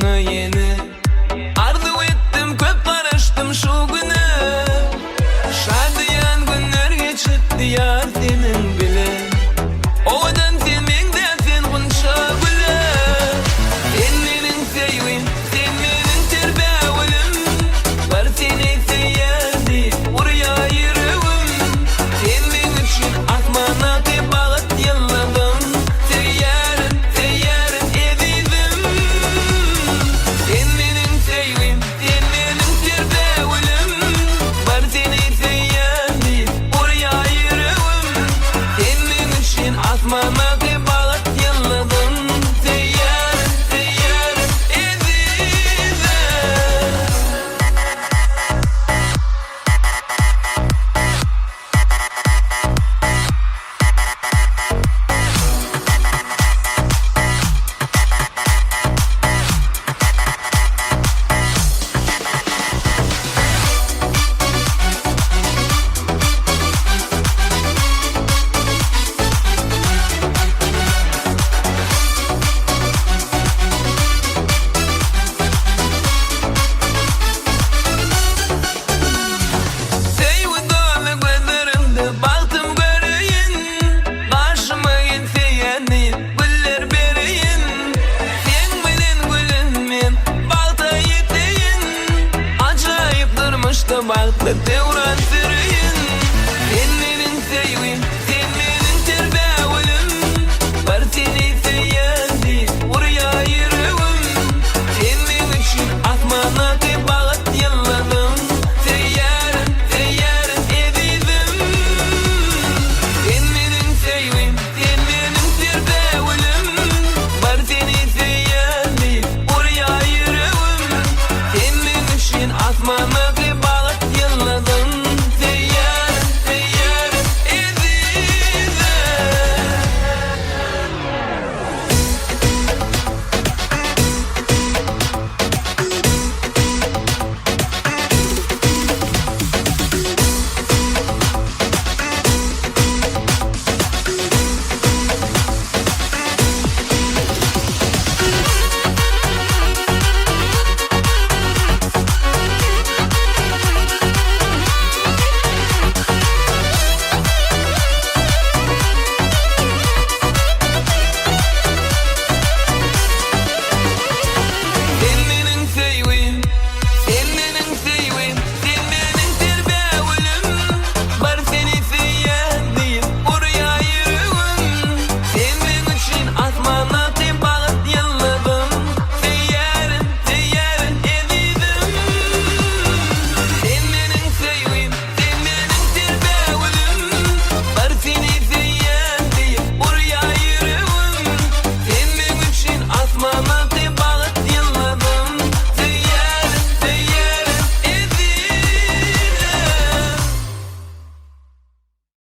sana yeni. Arzu ettim köp karıştım şu güne. Şadiyan günler geçitti yar senin bile. Ovadan sen menden sen kunşa bile. Sen menin sevim, sen menin terbavulum. Var seni seyyadi, oraya yürüvüm. Sen men üçün asmana kıybağıt yılladım. Seyyarın, seyyarın edizim. Sen menin sevim, sen menin terbavulum. Var seni seyyadi, oraya yürüvüm. Sen men üçün asmana kıybağıt yılladım. Seyyarın, seyyarın edizim. Sevgi dolu gözlerimde baktım göreyin. Başıma gelse yani güller bereyin. Sen bilen gülün men balta yeteyin. Acayip durmuşta baktı devran süreyin. Sen menin sevgim,